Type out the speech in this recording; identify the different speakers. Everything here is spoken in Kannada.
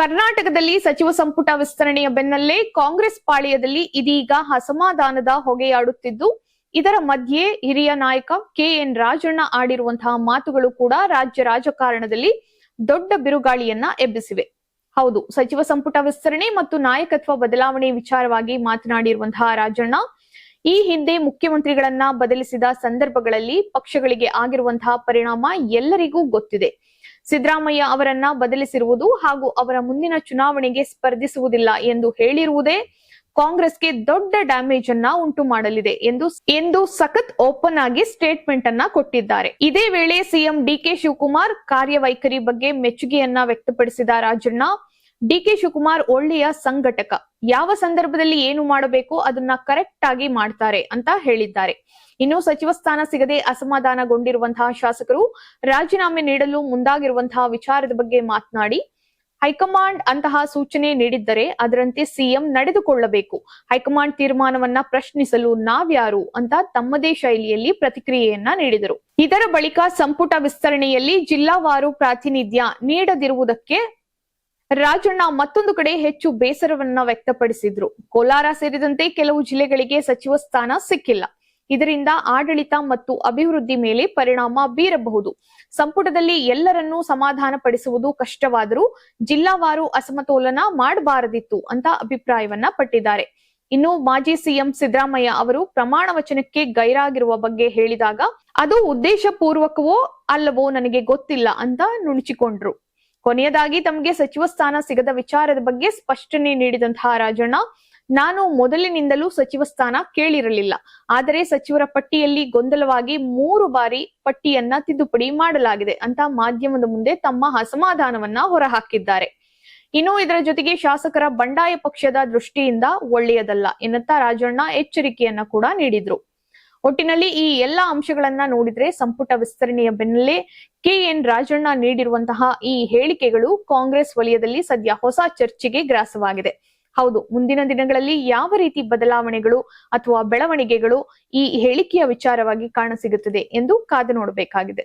Speaker 1: ಕರ್ನಾಟಕದಲ್ಲಿ ಸಚಿವ ಸಂಪುಟ ವಿಸ್ತರಣೆಯ ಬೆನ್ನಲ್ಲೇ ಕಾಂಗ್ರೆಸ್ ಪಾಳೆಯದಲ್ಲಿ ಇದೀಗ ಅಸಮಾಧಾನದ ಹೊಗೆಯಾಡುತ್ತಿದ್ದು, ಇದರ ಮಧ್ಯೆ ಹಿರಿಯ ನಾಯಕ ಕೆಎನ್ ರಾಜಣ್ಣ ಆಡಿರುವಂತಹ ಮಾತುಗಳು ಕೂಡ ರಾಜ್ಯ ರಾಜಕಾರಣದಲ್ಲಿ ದೊಡ್ಡ ಬಿರುಗಾಳಿಯನ್ನ ಎಬ್ಬಿಸಿವೆ. ಹೌದು, ಸಚಿವ ಸಂಪುಟ ವಿಸ್ತರಣೆ ಮತ್ತು ನಾಯಕತ್ವ ಬದಲಾವಣೆ ವಿಚಾರವಾಗಿ ಮಾತನಾಡಿರುವಂತಹ ರಾಜಣ್ಣ, ಈ ಹಿಂದೆ ಮುಖ್ಯಮಂತ್ರಿಗಳನ್ನ ಬದಲಿಸಿದ ಸಂದರ್ಭಗಳಲ್ಲಿ ಪಕ್ಷಗಳಿಗೆ ಆಗಿರುವಂತಹ ಪರಿಣಾಮ ಎಲ್ಲರಿಗೂ ಗೊತ್ತಿದೆ. ಸಿದ್ದರಾಮಯ್ಯ ಅವರನ್ನ ಬದಲಿಸಿರುವುದು ಹಾಗೂ ಅವರ ಮುಂದಿನ ಚುನಾವಣೆಗೆ ಸ್ಪರ್ಧಿಸುವುದಿಲ್ಲ ಎಂದು ಹೇಳಿರುವುದೇ ಕಾಂಗ್ರೆಸ್ಗೆ ದೊಡ್ಡ ಡ್ಯಾಮೇಜ್ ಅನ್ನ ಉಂಟು ಮಾಡಲಿದೆ ಎಂದು ಸಖತ್ ಓಪನ್ ಆಗಿ ಸ್ಟೇಟ್ಮೆಂಟ್ ಅನ್ನ ಕೊಟ್ಟಿದ್ದಾರೆ. ಇದೇ ವೇಳೆ ಸಿಎಂ ಡಿಕೆ ಶಿವಕುಮಾರ್ ಕಾರ್ಯವೈಖರಿ ಬಗ್ಗೆ ಮೆಚ್ಚುಗೆಯನ್ನ ವ್ಯಕ್ತಪಡಿಸಿದ ರಾಜಣ್ಣ, ಡಿಕೆ ಶಿವಕುಮಾರ್ ಒಳ್ಳೆಯ ಸಂಘಟಕ, ಯಾವ ಸಂದರ್ಭದಲ್ಲಿ ಏನು ಮಾಡಬೇಕು ಅದನ್ನ ಕರೆಕ್ಟ್ ಆಗಿ ಮಾಡ್ತಾರೆ ಅಂತ ಹೇಳಿದ್ದಾರೆ. ಇನ್ನು ಸಚಿವ ಸ್ಥಾನ ಸಿಗದೆ ಅಸಮಾಧಾನಗೊಂಡಿರುವಂತಹ ಶಾಸಕರು ರಾಜೀನಾಮೆ ನೀಡಲು ಮುಂದಾಗಿರುವಂತಹ ವಿಚಾರದ ಬಗ್ಗೆ ಮಾತನಾಡಿ, ಹೈಕಮಾಂಡ್ ಅಂತಹ ಸೂಚನೆ ನೀಡಿದ್ದರೆ ಅದರಂತೆ ಸಿಎಂ ನಡೆದುಕೊಳ್ಳಬೇಕು. ಹೈಕಮಾಂಡ್ ತೀರ್ಮಾನವನ್ನ ಪ್ರಶ್ನಿಸಲು ನಾವ್ಯಾರು ಅಂತ ತಮ್ಮದೇ ಶೈಲಿಯಲ್ಲಿ ಪ್ರತಿಕ್ರಿಯೆಯನ್ನ ನೀಡಿದರು. ಇದರ ಬಳಿಕ ಸಂಪುಟ ವಿಸ್ತರಣೆಯಲ್ಲಿ ಜಿಲ್ಲಾವಾರು ಪ್ರಾತಿನಿಧ್ಯ ನೀಡದಿರುವುದಕ್ಕೆ ರಾಜಣ್ಣ ಮತ್ತೊಂದು ಕಡೆ ಹೆಚ್ಚು ಬೇಸರವನ್ನ ವ್ಯಕ್ತಪಡಿಸಿದ್ರು. ಕೋಲಾರ ಸೇರಿದಂತೆ ಕೆಲವು ಜಿಲ್ಲೆಗಳಿಗೆ ಸಚಿವ ಸ್ಥಾನ ಸಿಕ್ಕಿಲ್ಲ. ಇದರಿಂದ ಆಡಳಿತ ಮತ್ತು ಅಭಿವೃದ್ಧಿ ಮೇಲೆ ಪರಿಣಾಮ ಬೀರಬಹುದು. ಸಂಪುಟದಲ್ಲಿ ಎಲ್ಲರನ್ನೂ ಸಮಾಧಾನ ಪಡಿಸುವುದು ಕಷ್ಟವಾದರೂ ಜಿಲ್ಲಾವಾರು ಅಸಮತೋಲನ ಮಾಡಬಾರದಿತ್ತು ಅಂತ ಅಭಿಪ್ರಾಯವನ್ನ ಪಟ್ಟಿದ್ದಾರೆ. ಇನ್ನು ಮಾಜಿ ಸಿಎಂ ಸಿದ್ದರಾಮಯ್ಯ ಅವರು ಪ್ರಮಾಣ ವಚನಕ್ಕೆ ಗೈರಾಗಿರುವ ಬಗ್ಗೆ ಹೇಳಿದಾಗ, ಅದು ಉದ್ದೇಶ ಪೂರ್ವಕವೋ ಅಲ್ಲವೋ ನನಗೆ ಗೊತ್ತಿಲ್ಲ ಅಂತ ನುಣುಚಿಕೊಂಡ್ರು. ಕೊನೆಯದಾಗಿ ತಮಗೆ ಸಚಿವ ಸ್ಥಾನ ಸಿಗದ ವಿಚಾರದ ಬಗ್ಗೆ ಸ್ಪಷ್ಟನೆ ನೀಡಿದಂತಹ ರಾಜಣ್ಣ, ನಾನು ಮೊದಲಿನಿಂದಲೂ ಸಚಿವ ಸ್ಥಾನ ಕೇಳಿರಲಿಲ್ಲ. ಆದರೆ ಸಚಿವರ ಪಟ್ಟಿಯಲ್ಲಿ ಗೊಂದಲವಾಗಿ 3 ಬಾರಿ ಪಟ್ಟಿಯನ್ನ ತಿದ್ದುಪಡಿ ಮಾಡಲಾಗಿದೆ ಅಂತ ಮಾಧ್ಯಮದ ಮುಂದೆ ತಮ್ಮ ಅಸಮಾಧಾನವನ್ನ ಹೊರಹಾಕಿದ್ದಾರೆ. ಇನ್ನು ಇದರ ಜೊತೆಗೆ ಶಾಸಕರ ಬಂಡಾಯ ಪಕ್ಷದ ದೃಷ್ಟಿಯಿಂದ ಒಳ್ಳೆಯದಲ್ಲ ಎನ್ನುತ್ತಾ ರಾಜಣ್ಣ ಎಚ್ಚರಿಕೆಯನ್ನ ಕೂಡ ನೀಡಿದ್ರು. ಒಟ್ಟಿನಲ್ಲಿ ಈ ಎಲ್ಲಾ ಅಂಶಗಳನ್ನ ನೋಡಿದ್ರೆ ಸಂಪುಟ ವಿಸ್ತರಣೆಯ ಬೆನ್ನಲ್ಲೇ ಕೆಎನ್ ರಾಜಣ್ಣ ನೀಡಿರುವಂತಹ ಈ ಹೇಳಿಕೆಗಳು ಕಾಂಗ್ರೆಸ್ ವಲಯದಲ್ಲಿ ಸದ್ಯ ಹೊಸ ಚರ್ಚೆಗೆ ಗ್ರಾಸವಾಗಿದೆ. ಹೌದು, ಮುಂದಿನ ದಿನಗಳಲ್ಲಿ ಯಾವ ರೀತಿ ಬದಲಾವಣೆಗಳು ಅಥವಾ ಬೆಳವಣಿಗೆಗಳು ಈ ಹೇಳಿಕೆಯ ವಿಚಾರವಾಗಿ ಕಾಣಸಿಗುತ್ತದೆ ಎಂದು ಕಾದು ನೋಡಬೇಕಾಗಿದೆ.